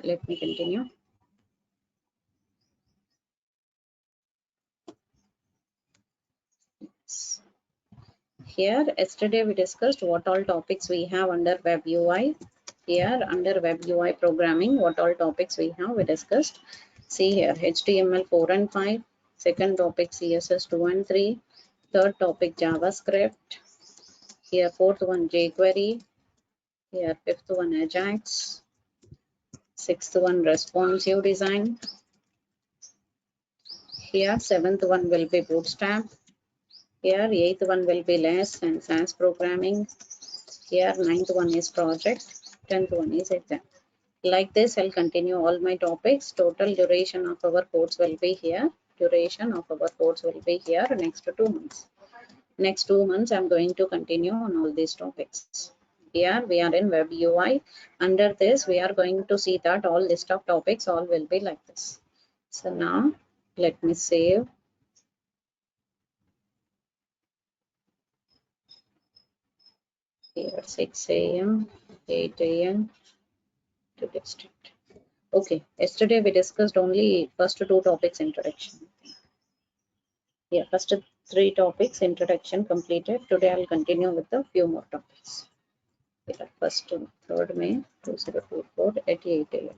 let me continue. Here, yesterday we discussed what all topics we have under Web UI. Here, under Web UI programming, what all topics we have, we discussed. See here, HTML 4 and 5. Second topic, CSS 2 and 3. Third topic, JavaScript. Here, fourth one, jQuery. Here, fifth one, Ajax. Sixth one, responsive design. Here, seventh one will be Bootstrap. Here, eighth one will be less and SAS programming. Here, ninth one is project. 10th one is exam. Like this, I'll continue all my topics. Total duration of our course will be here. Duration of our course will be here next 2 months. Next 2 months, I'm going to continue on all these topics. Here we are in Web UI. Under this, we are going to see that all list of topics all will be like this. So now, let me save. Here 6 a.m., 8 a.m. to district. Okay, yesterday we discussed only first 2 topics introduction. Yeah, first 3 topics introduction completed. Today I'll continue with a few more topics. Here, first 3rd May 2024 at 8 a.m.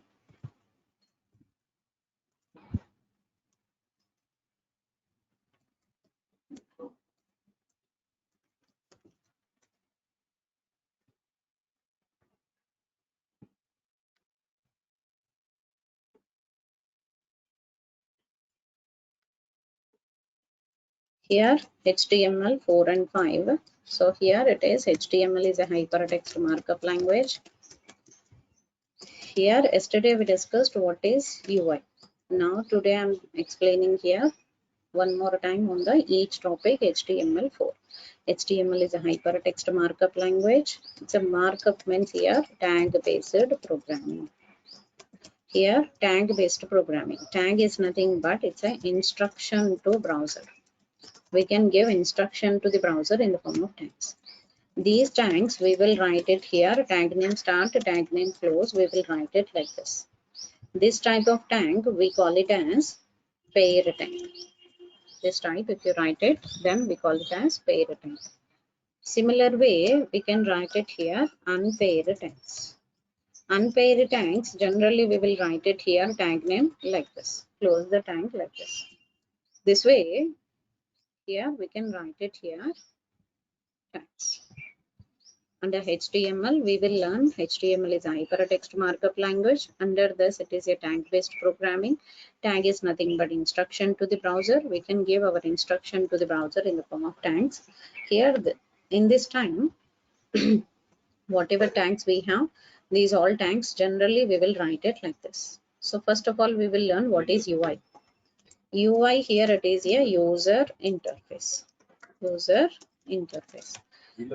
Here HTML 4 and 5. So here it is HTML is a hypertext markup language. Here yesterday we discussed what is UI. Now today I'm explaining here one more time on the each topic HTML4. HTML is a hypertext markup language. It's a markup means here tag based programming. Here tag based programming. Tag is nothing but it's an instruction to browser. We can give instruction to the browser in the form of tags. These tags we will write it here, tag name start, tag name close, we will write it like this. This type of tag we call it as pair tag. This type if you write it, then we call it as pair tag. Similar way we can write it here, unpaired tags. Unpaired tags generally we will write it here, tag name like this, close the tag like this. This way here we can write it here tags. Under HTML, we will learn HTML is a hypertext markup language. Under this, it is a tag-based programming. Tag is nothing but instruction to the browser. We can give our instruction to the browser in the form of tags. Here, in this time, whatever tags we have, these all tags, generally we will write it like this. So first of all, we will learn what is UI. UI here it is a user interface. User interface.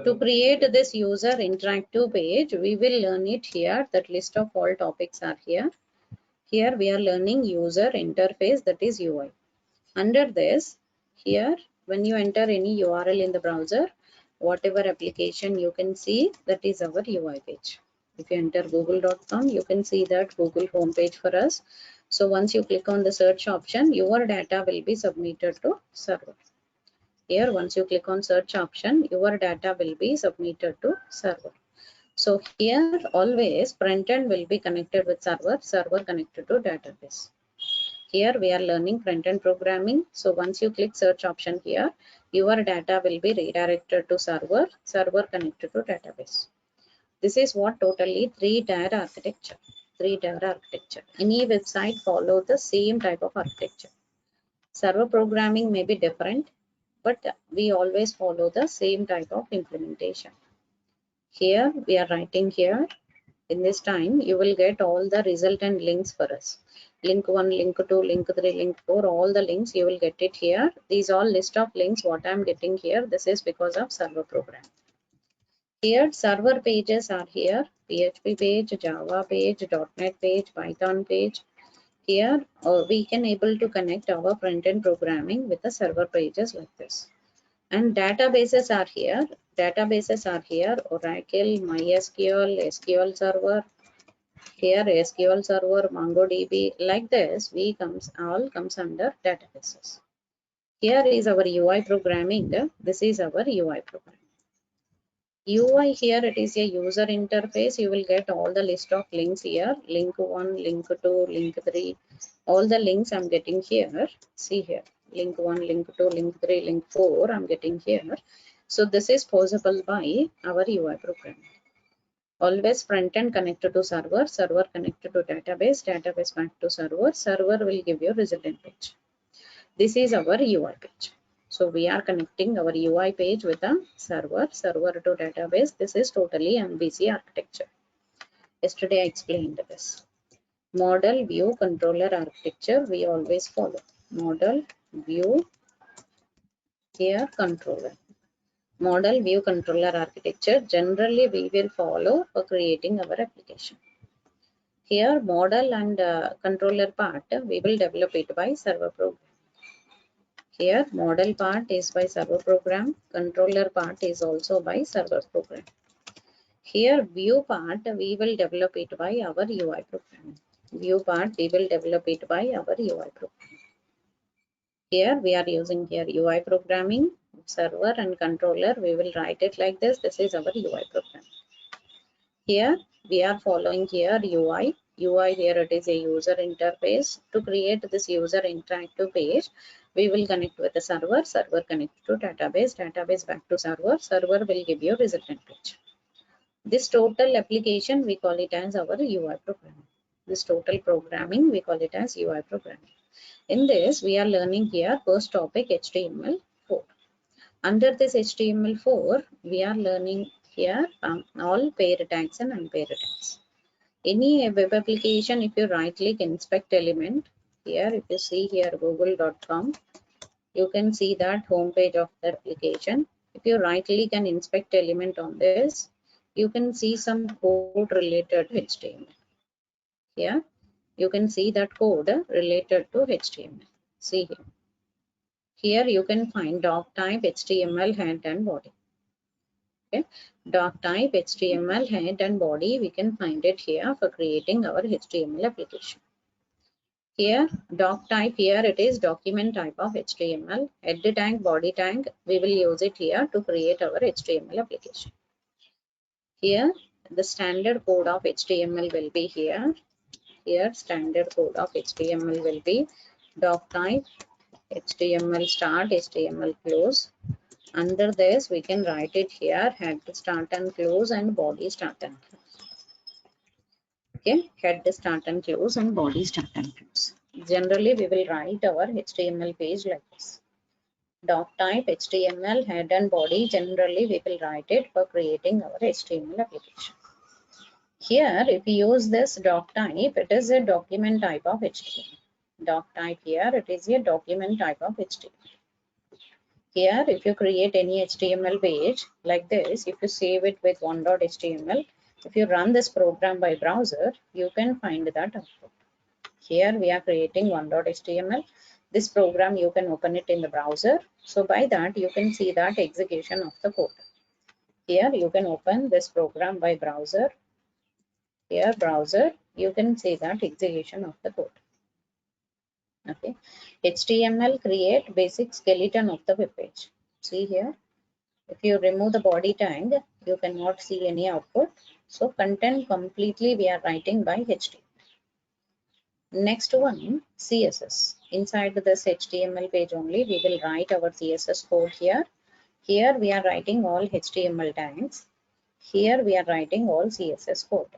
To create this user interactive page, we will learn it here. That list of all topics are here. Here we are learning user interface, that is UI. Under this, here when you enter any URL in the browser, whatever application you can see, that is our UI page. If you enter google.com, you can see that Google homepage for us. So once you click on the search option, your data will be submitted to server. Here, once you click on search option, your data will be submitted to server. So here, always front end will be connected with server, server connected to database. Here we are learning front end programming. So once you click search option here, your data will be redirected to server, server connected to database. This is what totally 3-tier architecture. 3-tier architecture. Any website follow the same type of architecture. Server programming may be different, but we always follow the same type of implementation. Here we are writing here. In this time, you will get all the resultant links for us. Link 1, link 2, link 3, link 4, all the links you will get it here. These all list of links what I am getting here. This is because of server program. Here server pages are here. PHP page, Java page, .NET page, Python page. Here we can able to connect our front-end programming with the server pages like this. And databases are here. Databases are here. Oracle, MySQL, SQL Server. Here SQL Server, MongoDB, like this, all comes under databases. Here is our UI programming. This is our UI programming. UI here, it is a user interface. You will get all the list of links here. Link 1, link 2, link 3. All the links I'm getting here. See here. Link 1, link 2, link 3, link 4 I'm getting here. So this is possible by our UI program. Always front end connected to server, server connected to database, database back to server, server will give you resultant page. This is our UI page. So we are connecting our UI page with a server, server to database. This is totally MVC architecture. Yesterday I explained this. Model, view, controller architecture we always follow. Model, view, here controller. Model, view, controller architecture generally we will follow for creating our application. Here model and controller part we will develop it by server program. Here model part is by server program, controller part is also by server program. Here view part we will develop it by our UI program. View part we will develop it by our UI program. Here we are using here UI programming, server and controller we will write it like this. This is our UI program. Here we are following here UI. UI here it is a user interface. To create this user interactive page, we will connect with the server, server connect to database, database back to server, server will give you resultant page. This total application we call it as our UI programming. This total programming we call it as UI programming. In this we are learning here first topic HTML4. Under this HTML4 we are learning here all pair tags and unpaired tags. Any web application, if you right click inspect element, here if you see here google.com, you can see that home page of the application. If you right click and inspect element on this, you can see some code related to HTML. Here you can see that code related to HTML. See here. Here you can find doc type, HTML, head and body. Okay. Doc type, HTML, head and body, we can find it here for creating our HTML application. Here doc type, here it is document type of HTML. Head tag, body tag, we will use it here to create our HTML application. Here the standard code of HTML will be here. Here standard code of HTML will be doc type, HTML start, HTML close. Under this we can write it here head start and close and body start and close. Okay, head start and close and body start and close. Generally we will write our HTML page like this. Doc type, HTML, head and body, generally we will write it for creating our HTML application. Here if you use this doc type, it is a document type of HTML. Doc type here, it is a document type of HTML. Here if you create any HTML page like this, if you save it with one.html, if you run this program by browser, you can find that output. Here we are creating one.html. This program you can open it in the browser. So by that you can see that execution of the code. Here you can open this program by browser. Here browser, you can see that execution of the code. Okay, HTML create basic skeleton of the web page. See here, if you remove the body tag, you cannot see any output. So content completely we are writing by HTML. Next one, CSS. Inside this HTML page only, we will write our CSS code here. Here we are writing all HTML tags. Here we are writing all CSS code.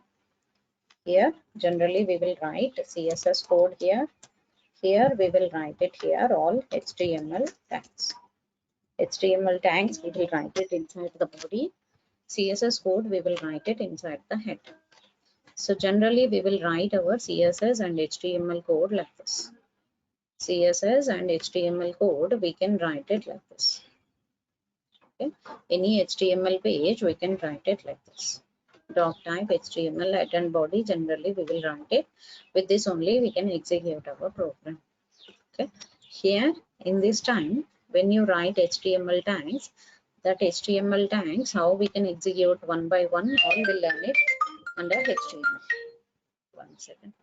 Here generally we will write CSS code here. Here we will write it here all HTML tags. HTML tags we will write it inside the body. CSS code we will write it inside the head. So generally we will write our CSS and HTML code like this. CSS and HTML code we can write it like this. Okay. Any HTML page we can write it like this. Doc type, HTML, head and body, generally we will write it. With this only we can execute our program. Okay. Here in this time when you write HTML tags, that HTML tags how we can execute one by one, all will learn it under HTML. One second.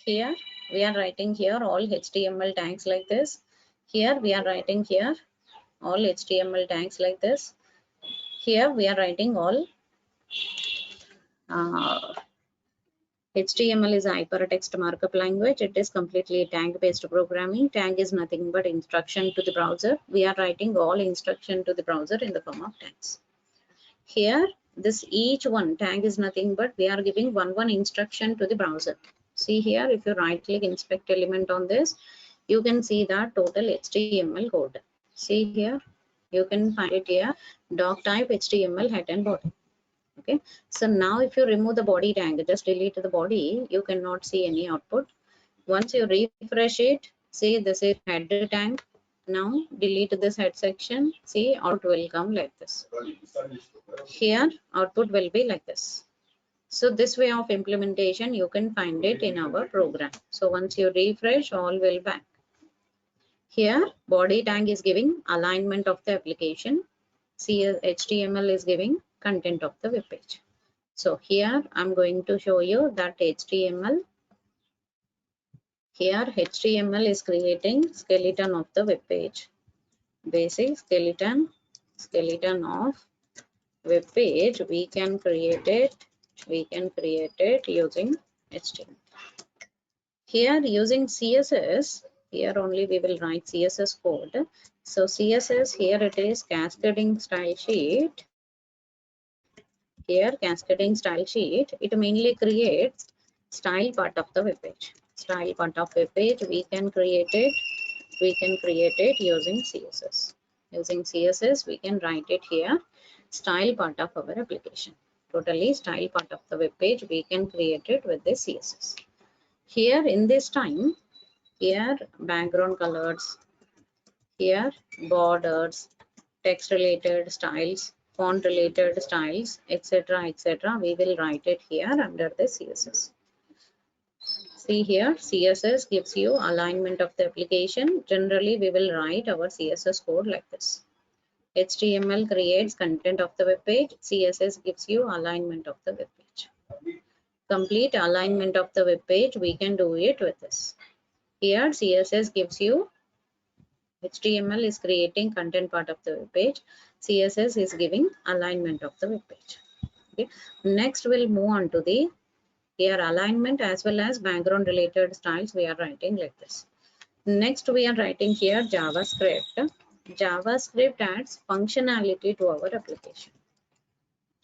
Here we are writing here all HTML tags like this. Here we are writing here all HTML tags like this. Here we are writing all HTML is a hypertext markup language. It is completely tag-based programming. Tag is nothing but instruction to the browser. We are writing all instruction to the browser in the form of tags. Here, this each one tag is nothing but we are giving one instruction to the browser. See here, if you right-click inspect element on this, you can see the total HTML code. See here, you can find it here, doc type HTML head and body. Okay, so now if you remove the body tag, just delete the body, you cannot see any output. Once you refresh it, see this is head tag. Now delete this head section, see output will come like this. Here output will be like this. So this way of implementation you can find it in our program. So once you refresh, all will back. Here body tag is giving alignment of the application. See HTML is giving content of the web page. So here I'm going to show you that HTML. Here HTML is creating skeleton of the web page. Basic skeleton of web page. We can create it using HTML. Here using CSS, here only we will write CSS code. So CSS, here it is cascading style sheet. Here cascading style sheet, it mainly creates style part of the web page. Style part of web page, we can create it using CSS. Using CSS, we can write it here, style part of our application. Totally style part of the web page, we can create it with the CSS. Here in this time, here background colors, here borders, text related styles, font related styles, etc. We will write it here under the CSS. See here, CSS gives you alignment of the application. Generally, we will write our CSS code like this. HTML creates content of the web page. CSS gives you alignment of the web page. Complete alignment of the web page, we can do it with this. Here, CSS gives you, HTML is creating content part of the web page. CSS is giving alignment of the web page. Okay. Next, we'll move on to the here alignment as well as background related styles. We are writing like this. Next, we are writing here JavaScript. JavaScript adds functionality to our application.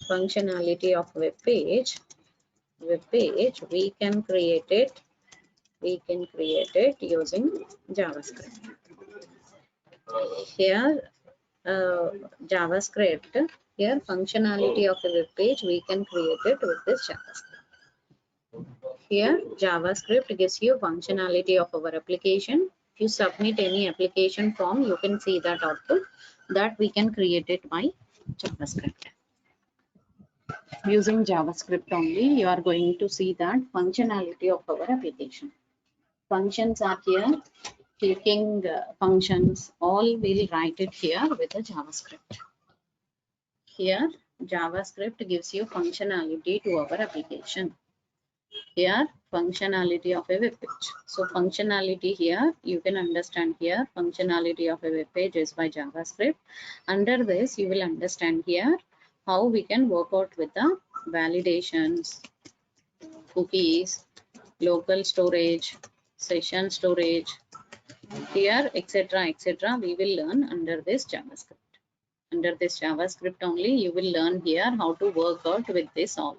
Functionality of web page, we can create it using JavaScript. Here JavaScript, here functionality of the web page, we can create it with this JavaScript. Here JavaScript gives you functionality of our application. If you submit any application form, you can see that output that we can create it by JavaScript. Using JavaScript only, you are going to see that functionality of our application. Functions are here, clicking functions, all we'll write it here with a JavaScript. Here JavaScript gives you functionality to our application. Here functionality of a web page. So functionality here, you can understand here, functionality of a web page is by JavaScript. Under this, you will understand here how we can work out with the validations, cookies, local storage, session storage, here, etc. We will learn under this JavaScript. Under this JavaScript only, you will learn here how to work out with this all.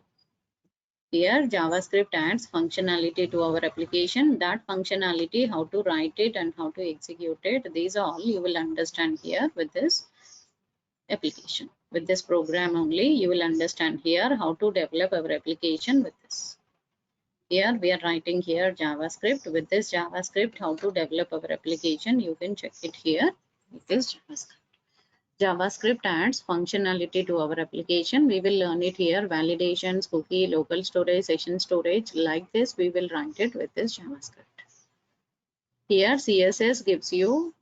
Here JavaScript adds functionality to our application. That functionality, how to write it and how to execute it, these all you will understand here with this application. With this program only, you will understand here how to develop our application with this. Here we are writing here JavaScript. With this JavaScript, how to develop our application, you can check it here with this JavaScript. JavaScript adds functionality to our application. We will learn it here. Validations, cookie, local storage, session storage. Like this, we will write it with this JavaScript. Here CSS gives you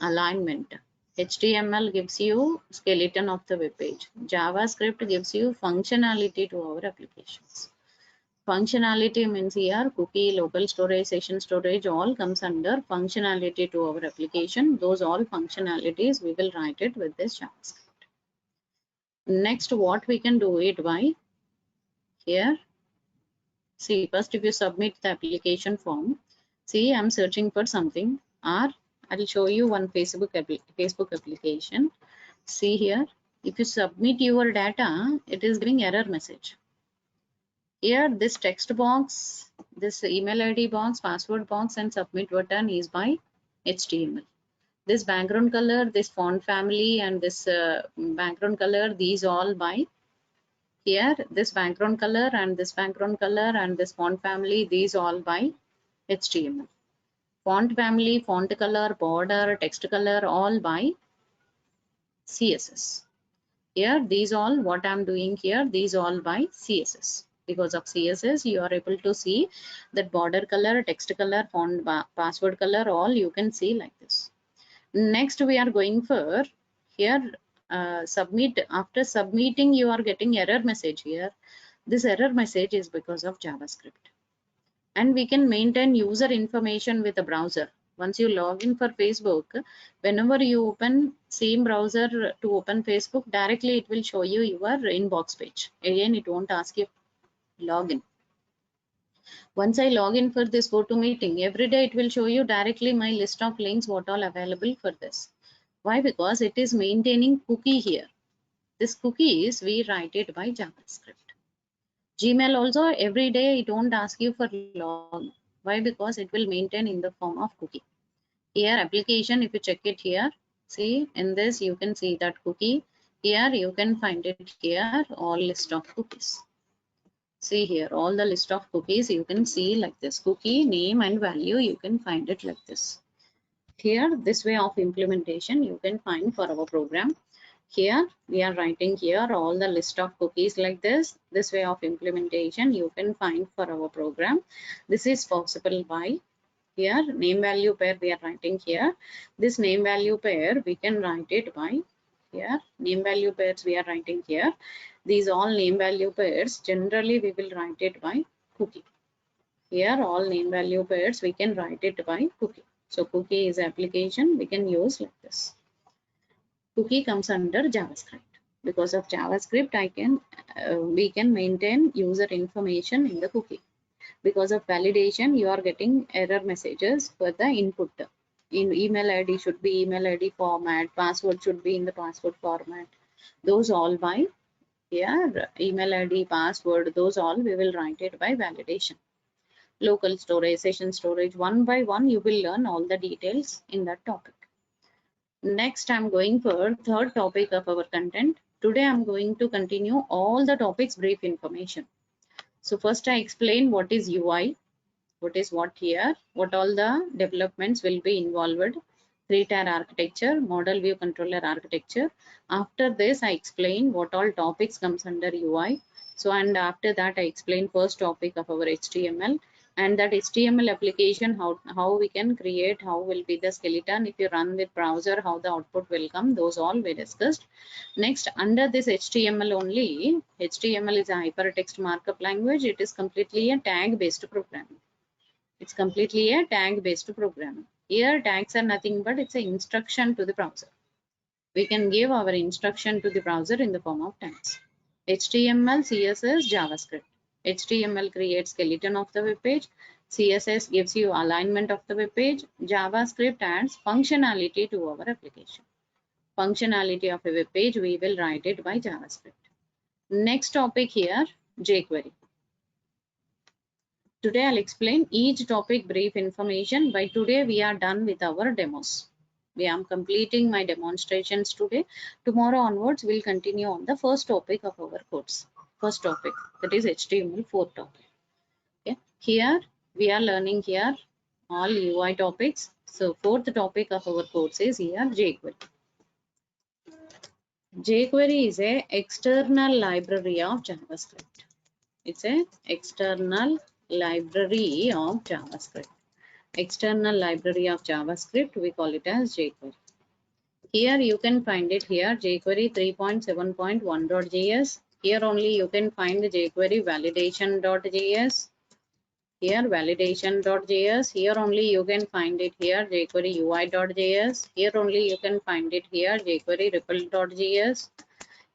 alignment. HTML gives you skeleton of the web page. JavaScript gives you functionality to our applications. Functionality means here cookie, local storage, session storage, all comes under functionality to our application. Those all functionalities we will write it with this JavaScript. Next, what we can do it by here. See, first if you submit the application form, see I'm searching for something, or I'll show you one Facebook application. See here, if you submit your data, it is giving error message. Here this text box, this email ID box, password box and submit button is by HTML. This background color, this font family and this background color, these all by here. This background color and this background color and this font family, these all by HTML. Font family, font color, border, text color, all by CSS. Here these all what I'm doing here, these all by CSS. Because of CSS, you are able to see that border color, text color, font, password color, all you can see like this. Next, we are going for here submit. After submitting, you are getting error message here. This error message is because of JavaScript. And we can maintain user information with a browser. Once you log in for Facebook, whenever you open same browser to open Facebook, directly it will show you your inbox page. Again, it won't ask you login. Once I log in for this GoToMeeting, every day it will show you directly my list of links what all available for this. Why? Because it is maintaining cookie here. This cookie is we write it by JavaScript. Gmail also every day it won't ask you for login. Why? Because it will maintain in the form of cookie. Here application, if you check it here, see in this you can see that cookie. Here you can find it here all list of cookies. See here all the list of cookies you can see like this, cookie name and value you can find it like this. Here this way of implementation you can find for our program. Here we are writing here all the list of cookies like this. This way of implementation you can find for our program. This is possible by here name value pair we are writing here. This name value pair we can write it by here name value pairs we are writing here. These all name value pairs generally we will write it by cookie. Here all name value pairs we can write it by cookie. So cookie is application we can use like this. Cookie comes under JavaScript. Because of JavaScript we can maintain user information in the cookie. Because of validation you are getting error messages for the input. In email ID should be email ID format, password should be in the password format. Those all by here email ID, password, those all we will write it by validation. Local storage, session storage, one by one you will learn all the details in that topic. Next I'm going for third topic of our content. Today I'm going to continue all the topics brief information. So first I explain what is UI, what is what here, what all the developments will be involved. 3-tier architecture, model view controller architecture. After this I explain what all topics comes under UI. So and after that I explain first topic of our HTML, and that HTML application how we can create, how will be the skeleton if you run with browser, how the output will come, those all we discussed. Next under this HTML only, HTML is a hypertext markup language. It is completely a tag based programming. It's completely a tag based programming. Here tags are nothing but it's an instruction to the browser. We can give our instruction to the browser in the form of tags. HTML, CSS, JavaScript. HTML creates skeleton of the web page. CSS gives you alignment of the web page. JavaScript adds functionality to our application. functionality of a web page, we will write it by JavaScript. Next topic here, jQuery. Today I'll explain each topic brief information. By today we are done with our demos. We am completing my demonstrations today. Tomorrow onwards we'll continue on the first topic of our course. First topic, that is HTML4 topic. Okay. Here we are learning here all UI topics. So fourth topic of our course is here jQuery. jQuery is a external library of JavaScript. It's a external library of JavaScript. External library of JavaScript, we call it as jQuery. Here you can find it here, jQuery 3.7.1.js. Here only you can find jQuery validation.js. Here validation.js. Here only you can find it here, jQuery UI.js. Here only you can find it here, jQuery ripple.js.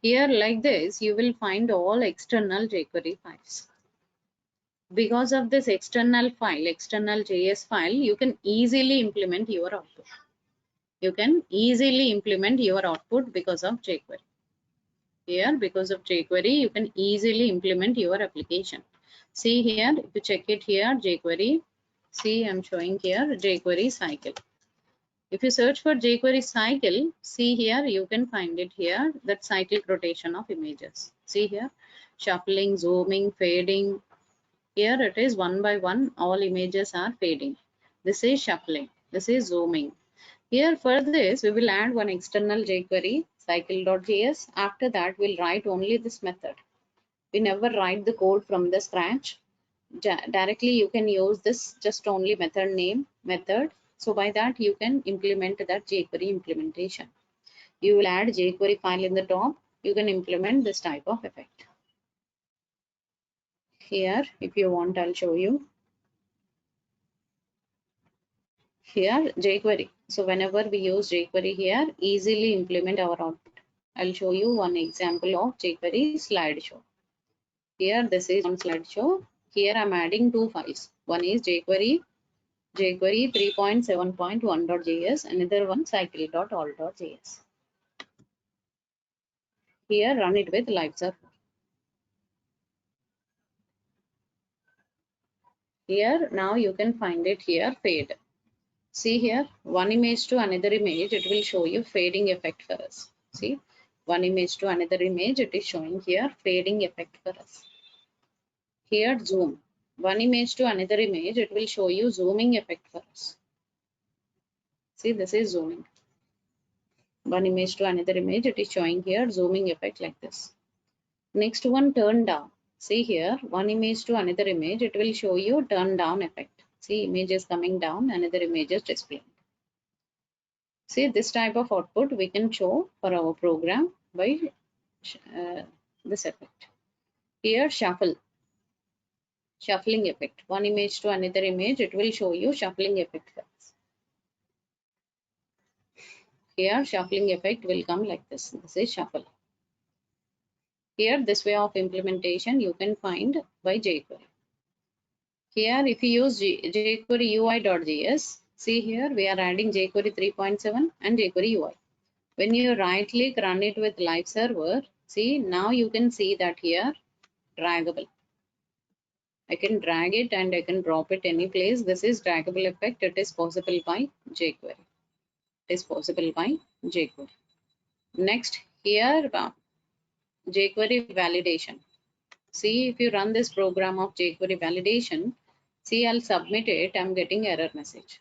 Here like this, you will find all external jQuery files. Because of this external file, external JS file, you can easily implement your output. You can easily implement your output because of jQuery. Here, because of jQuery, you can easily implement your application. See here, if you check it here, jQuery. See, I'm showing here jQuery cycle. If you search for jQuery cycle, see here, you can find it here, that cyclic rotation of images. See here, shuffling, zooming, fading. Here it is one by one, all images are fading. This is shuffling. This is zooming. Here for this, we will add one external jQuery cycle.js. After that, we'll write only this method. We never write the code from the scratch. Directly, you can use this just only method name, method. So by that, you can implement that jQuery implementation. You will add jQuery file in the top. You can implement this type of effect. Here, if you want, I'll show you. Here, jQuery. So whenever we use jQuery here, easily implement our output. I'll show you one example of jQuery slideshow. Here, this is one slideshow. Here, I'm adding two files. One is jQuery 3.7.1.js. Another one cycle.all.js. Here, run it with live server. Here, now you can find it here, fade. See here, one image to another image, it will show you fading effect for us. See, one image to another image, it is showing here fading effect for us. Here, zoom. One image to another image, it will show you zooming effect for us. See, this is zooming. One image to another image, it is showing here zooming effect like this. Next one, turn down. See here, one image to another image, it will show you turn down effect. See, image is coming down, another image is displaying. See, this type of output we can show for our program by this effect. Here, shuffle. Shuffling effect. One image to another image, it will show you shuffling effect. Here, shuffling effect will come like this. This is shuffle. Here, this way of implementation you can find by jQuery. Here, if you use jQuery UI.js, see here we are adding jQuery 3.7 and jQuery UI. When you right click, run it with live server, see now you can see that here draggable. I can drag it and I can drop it any place. This is draggable effect. It is possible by jQuery. It is possible by jQuery. Next, here jQuery validation. See, if you run this program of jQuery validation, see, I'll submit it, I'm getting error message.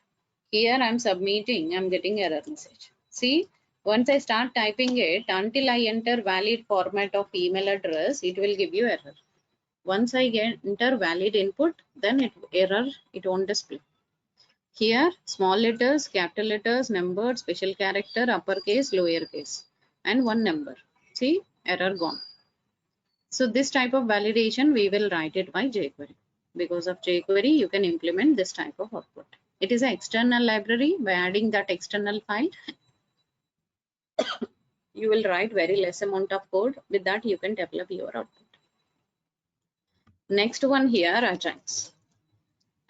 Here I'm submitting, I'm getting error message. See, once I start typing it, until I enter valid format of email address, it will give you error. Once I enter valid input, then it won't display. Here, small letters, capital letters, number, special character, uppercase, lowercase, and one number. See, error gone. So this type of validation, we will write it by jQuery. Because of jQuery, you can implement this type of output. It is an external library. By adding that external file, you will write very less amount of code. With that, you can develop your output. Next one here, Ajax.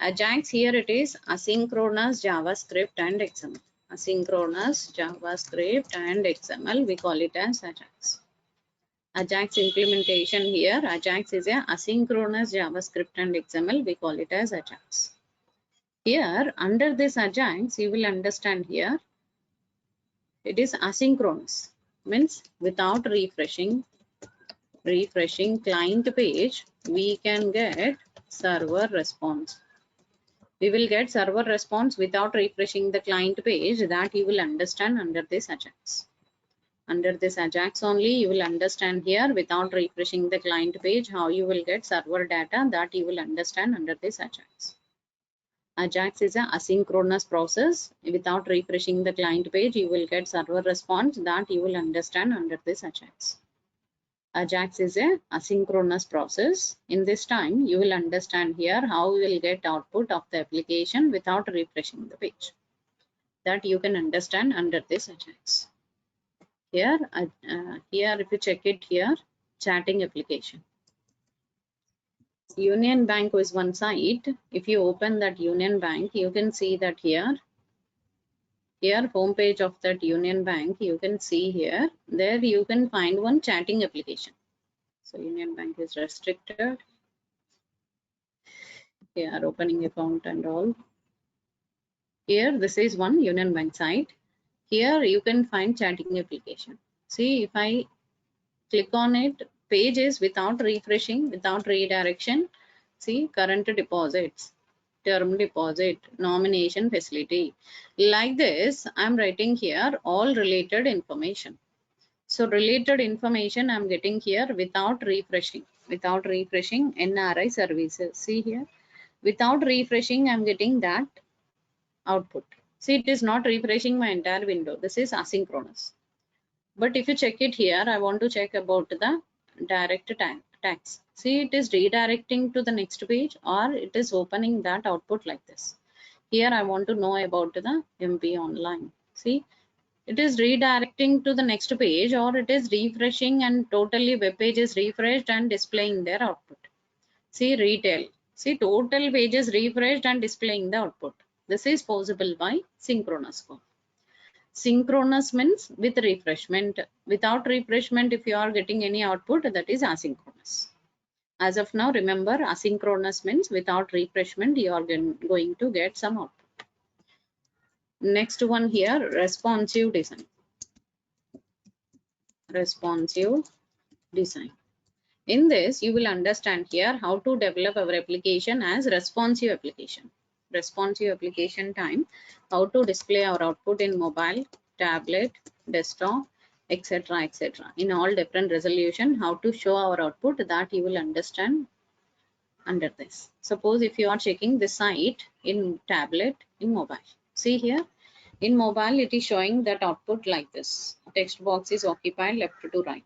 Ajax here it is asynchronous JavaScript and XML. Asynchronous JavaScript and XML, we call it as Ajax. Ajax implementation here, Ajax is a asynchronous JavaScript and XML, we call it as Ajax. Here, under this Ajax, you will understand here, it is asynchronous, means without refreshing client page, we can get server response. We will get server response without refreshing the client page, that you will understand under this Ajax. Under this Ajax only, you will understand here without refreshing the client page how you will get server data, that you will understand under this Ajax. Ajax is an asynchronous process. Without refreshing the client page, you will get server response, that you will understand under this Ajax. Ajax is a asynchronous process. In this time, you will understand here how you will get output of the application without refreshing the page. That you can understand under this Ajax. Here, if you check it here, chatting application. Union Bank is one site. If you open that Union Bank, you can see that here home page of that Union Bank, you can see here, there you can find one chatting application. So Union Bank is restricted. Here opening account and all. Here this is one Union Bank site. Here you can find chatting application. See, if I click on it, pages without refreshing, without redirection. See, current deposits, term deposit, nomination facility. Like this, I'm writing here all related information. So related information I'm getting here without refreshing. Without refreshing NRI services. See here, without refreshing I'm getting that output. See, it is not refreshing my entire window. This is asynchronous. But if you check it here, I want to check about the direct tags. See, it is redirecting to the next page, or it is opening that output like this. Here I want to know about the MP online. See, it is redirecting to the next page, or it is refreshing and totally web page is refreshed and displaying their output. See, retail. See, total page is refreshed and displaying the output. This is possible by synchronous form. Synchronous means with refreshment. Without refreshment, if you are getting any output, that is asynchronous. As of now, remember, asynchronous means without refreshment, you are going to get some output. Next one here, responsive design. Responsive design. In this, you will understand here how to develop our application as responsive application. Responsive application time, how to display our output in mobile, tablet, desktop, etc., etc. In all different resolution, how to show our output, that you will understand under this. Suppose if you are checking this site in tablet, in mobile. See here, in mobile it is showing that output like this. Text box is occupied left to right.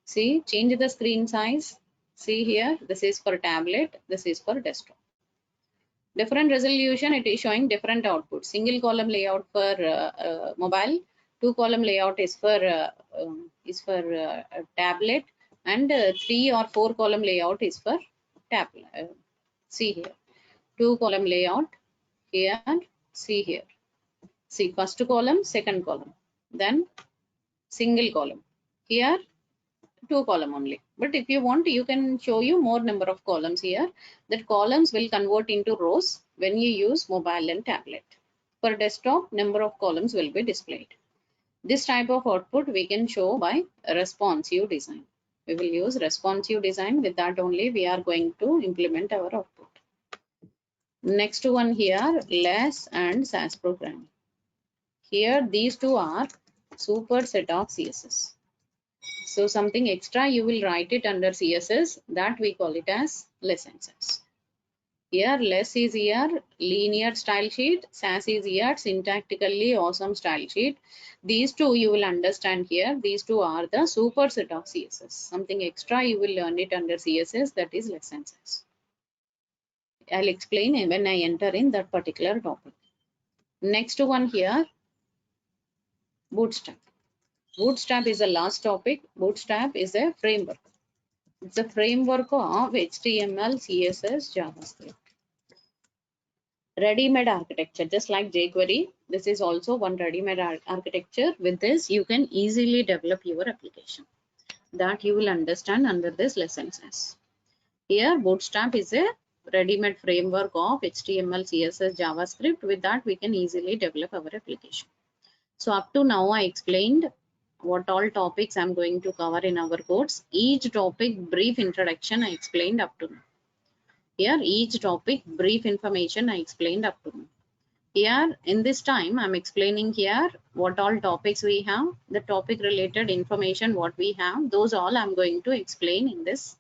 See, change the screen size. See here, this is for tablet, this is for desktop. Different resolution, it is showing different output. Single column layout for mobile, 2 column layout is for tablet, and 3 or 4 column layout is for tablet. See here, 2 column layout here, see here. See, first column, second column, then single column. Here 2 column only. But if you want, you can show you more number of columns here. That columns will convert into rows when you use mobile and tablet. For desktop, number of columns will be displayed. This type of output we can show by responsive design. We will use responsive design. With that only we are going to implement our output. Next one here, less and SAS programming. Here these two are super set of CSS. So something extra you will write it under CSS, that we call it as less and SAS. Here less is here linear style sheet, SAS is here syntactically awesome style sheet. These two you will understand here. These two are the super set of CSS. Something extra you will learn it under CSS, that is less and SAS. I'll explain when I enter in that particular topic. Next one here, Bootstrap. Bootstrap is the last topic. Bootstrap is a framework. It's a framework of HTML, CSS, JavaScript. Ready-made architecture, just like jQuery. This is also one ready-made architecture. With this, you can easily develop your application. That you will understand under this lessons. Here, Bootstrap is a ready-made framework of HTML, CSS, JavaScript. With that, we can easily develop our application. So up to now, I explained what all topics I'm going to cover in our course. Each topic, brief introduction, I explained up to now. Here, each topic, brief information, I explained up to now. Here, in this time, I'm explaining here what all topics we have, the topic related information, what we have, those all I'm going to explain in this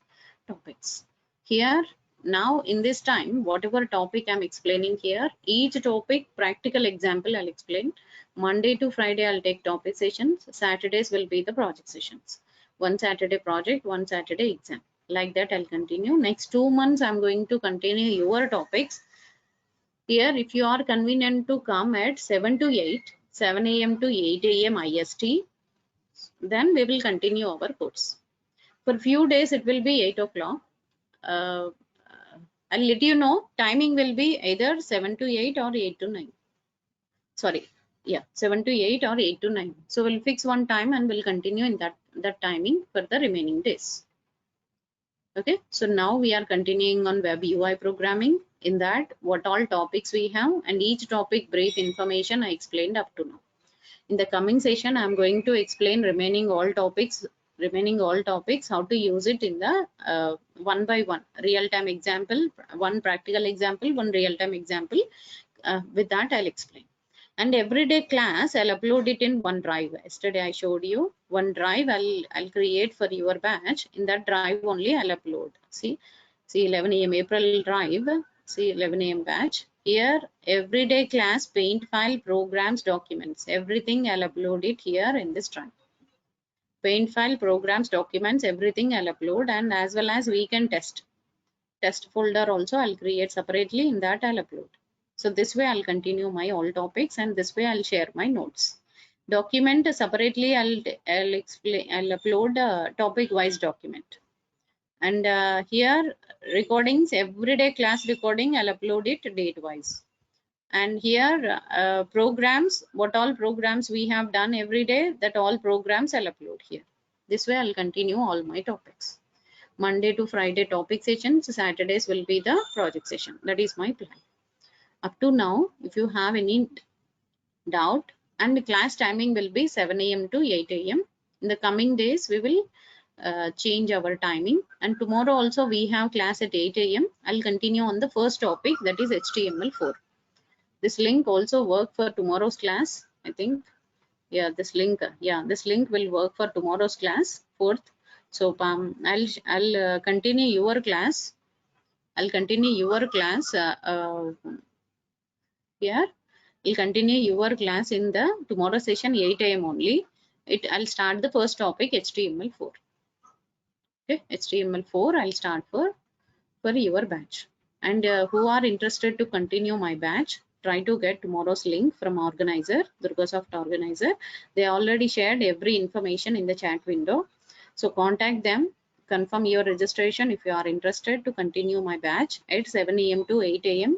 topics. Here, now in this time, whatever topic I'm explaining here, each topic, practical example I'll explain. Monday to Friday, I'll take topic sessions. Saturdays will be the project sessions. One Saturday project, one Saturday exam. Like that, I'll continue. Next 2 months, I'm going to continue your topics. Here, if you are convenient to come at 7 to 8, 7 a.m. to 8 a.m. IST, then we will continue our course. For few days, it will be 8 o'clock. I'll let you know, timing will be either 7 to 8 or 8 to 9. Sorry, yeah, 7 to 8 or 8 to 9. So we'll fix one time and we'll continue in that timing for the remaining days. Okay, so now we are continuing on web UI programming. In that, what all topics we have and each topic brief information I explained up to now. In the coming session, I'm going to explain remaining all topics, how to use it in the one by one real-time example, one practical example, one real-time example. With that, I'll explain. And everyday class, I'll upload it in OneDrive. Yesterday I showed you OneDrive. I'll create for your batch. In that drive only I'll upload. See 11 a.m. April drive. See 11 a.m. batch. Here everyday class paint file programs documents. Everything I'll upload it here in this drive. Paint file programs documents everything I'll upload, and as well as we can test folder also I'll create separately. In that I'll upload. So this way I'll continue my all topics, and this way I'll share my notes. Document separately I'll upload a topic wise document. And here recordings, everyday class recording, I'll upload it date wise. And here programs, what all programs we have done every day, that all programs I'll upload here. This way I'll continue all my topics. Monday to Friday topic sessions, Saturdays will be the project session. That is my plan. Up to now, if you have any doubt, and the class timing will be 7 a.m. to 8 a.m. In the coming days, we will change our timing. And tomorrow also we have class at 8 a.m. I'll continue on the first topic, that is HTML4. This link also work for tomorrow's class, I think. Yeah, this link will work for tomorrow's class, 4th. So I'll continue your class. Here we'll continue your class in the tomorrow session 8 a.m. only. I'll start the first topic, HTML4. Okay, HTML4 I'll start for your batch. And who are interested to continue my batch, try to get tomorrow's link from organizer, DURGASOFT organizer. They already shared every information in the chat window. So contact them, confirm your registration if you are interested to continue my batch at 7 a.m. to 8 a.m.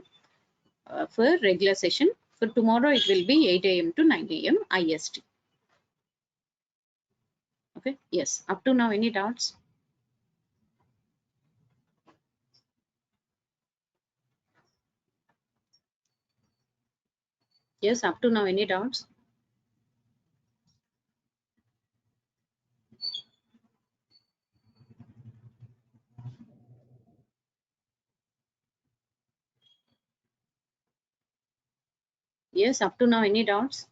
For regular session. For tomorrow, it will be 8 a.m. to 9 a.m. IST. Okay, yes. Up to now, any doubts? Yes, up to now, any doubts? Yes, up to now, any doubts?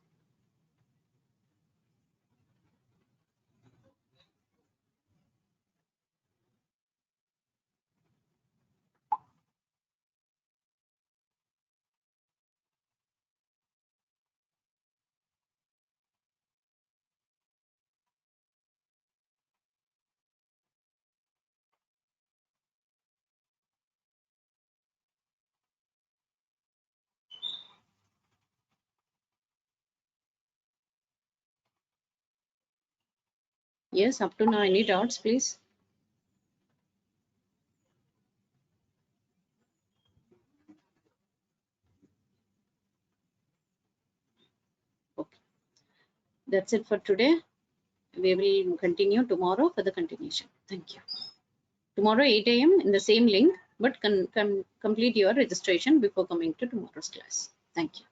Yes, up to now, any doubts, please? That's it for today. We will continue tomorrow for the continuation. Thank you. Tomorrow 8 a.m. in the same link, but complete your registration before coming to tomorrow's class. Thank you.